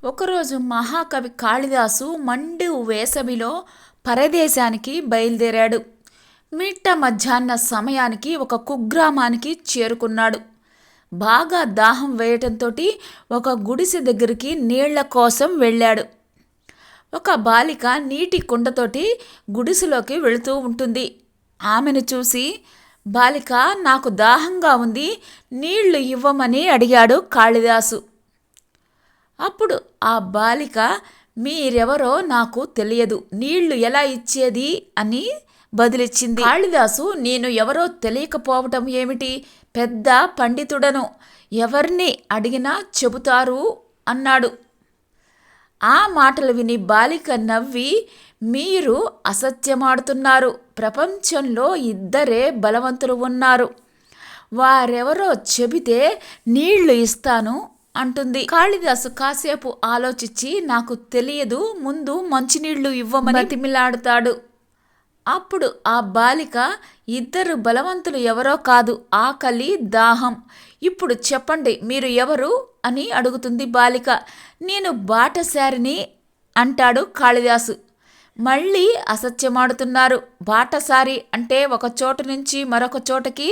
ఒకరోజు మహాకవి కాళిదాసు మండు వేసవిలో పరదేశానికి బయలుదేరాడు. మిట్ట మధ్యాహ్న సమయానికి ఒక కుగ్రామానికి చేరుకున్నాడు. బాగా దాహం వేయటంతో ఒక గుడిసె దగ్గరికి నీళ్ల కోసం వెళ్ళాడు. ఒక బాలిక నీటి కుండతోటి గుడిసెలోకి వెళుతూ ఉంటుంది. ఆమెను చూసి, బాలిక, నాకు దాహంగా ఉంది, నీళ్లు ఇవ్వమని అడిగాడు కాళిదాసు. అప్పుడు ఆ బాలిక, మీరెవరో నాకు తెలియదు, నీళ్లు ఎలా ఇచ్చేది అని బదిలిచ్చింది. కాళిదాసు, నేను ఎవరో తెలియకపోవటం ఏమిటి, పెద్ద పండితుడను, ఎవరిని అడిగినా చెబుతారు అన్నాడు. ఆ మాటలు విని బాలిక నవ్వి, మీరు అసత్యమాడుతున్నారు, ప్రపంచంలో ఇద్దరే బలవంతులు ఉన్నారు, వారెవరో చెబితే నీళ్లు ఇస్తాను అంటుంది. కాళిదాసు కాసేపు ఆలోచించి, నాకు తెలియదు, ముందు మంచినీళ్లు ఇవ్వమని బతిమిలాడుతాడు. అప్పుడు ఆ బాలిక, ఇద్దరు బలవంతులు ఎవరో కాదు, ఆకలి దాహం, ఇప్పుడు చెప్పండి మీరు ఎవరు అని అడుగుతుంది బాలిక. నేను బాటసారిని అంటాడు కాళిదాసు. మళ్ళీ అసత్యమాడుతున్నారు, బాటసారి అంటే ఒక చోటు నుంచి మరొక చోటకి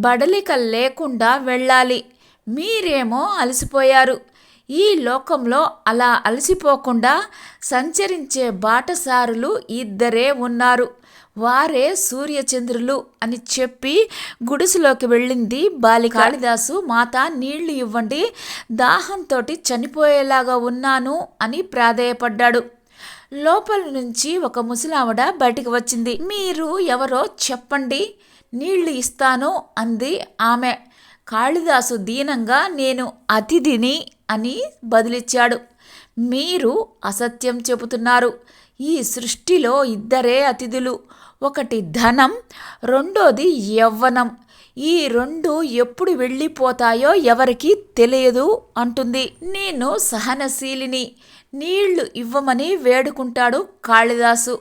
బడలిక లేకుండా వెళ్ళాలి, మీరేమో అలసిపోయారు, ఈ లోకంలో అలా అలసిపోకుండా సంచరించే బాటసారులు ఇద్దరే ఉన్నారు, వారే సూర్యచంద్రులు అని చెప్పి గుడిసెలోకి వెళ్ళింది బాలిక. కాళిదాసు, మాత నీళ్లు ఇవ్వండి, దాహంతో చనిపోయేలాగా ఉన్నాను అని ప్రాధేయపడ్డాడు. లోపల నుంచి ఒక ముసలావిడ బయటికి వచ్చింది. మీరు ఎవరో చెప్పండి, నీళ్లు ఇస్తాను అంది ఆమె. కాళిదాసు దీనంగా, నేను అతిథిని అని బదులిచ్చాడు. మీరు అసత్యం చెబుతున్నారు, ఈ సృష్టిలో ఇద్దరే అతిథులు, ఒకటి ధనం, రెండోది యవ్వనం, ఈ రెండు ఎప్పుడు వెళ్ళిపోతాయో ఎవరికి తెలియదు అంటుంది. నేను సహనశీలిని, నీళ్లు ఇవ్వమని వేడుకుంటాడు కాళిదాసు.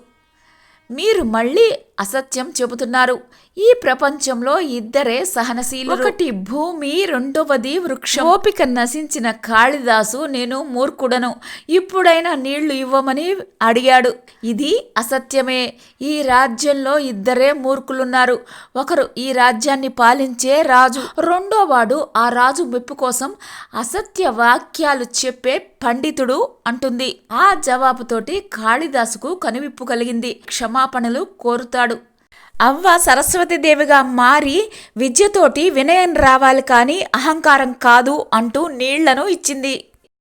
మీరు మళ్ళీ అసత్యం చెబుతున్నారు, ఈ ప్రపంచంలో ఇద్దరే సహనశీలు, ఒకటి భూమి, రెండవది వృక్షం. ఓపిక నశించిన కాళిదాసు, నేను మూర్ఖుడను, ఇప్పుడైనా నీళ్లు ఇవ్వమని అడిగాడు. ఇది అసత్యమే, ఈ రాజ్యంలో ఇద్దరే మూర్ఖులున్నారు, ఒకరు ఈ రాజ్యాన్ని పాలించే రాజు, రెండోవాడు ఆ రాజు మెప్పు కోసం అసత్య వాక్యాలు చెప్పే పండితుడు అంటుంది. ఆ జవాబుతోటి కాళిదాసుకు కనువిప్పు కలిగింది. క్షమాపణలు కోరుతాడు. అవ్వ సరస్వతీదేవిగా మారి విద్యతోటి వినయం రావాలి కానీ అహంకారం కాదు అంటూ నీళ్లను ఇచ్చింది.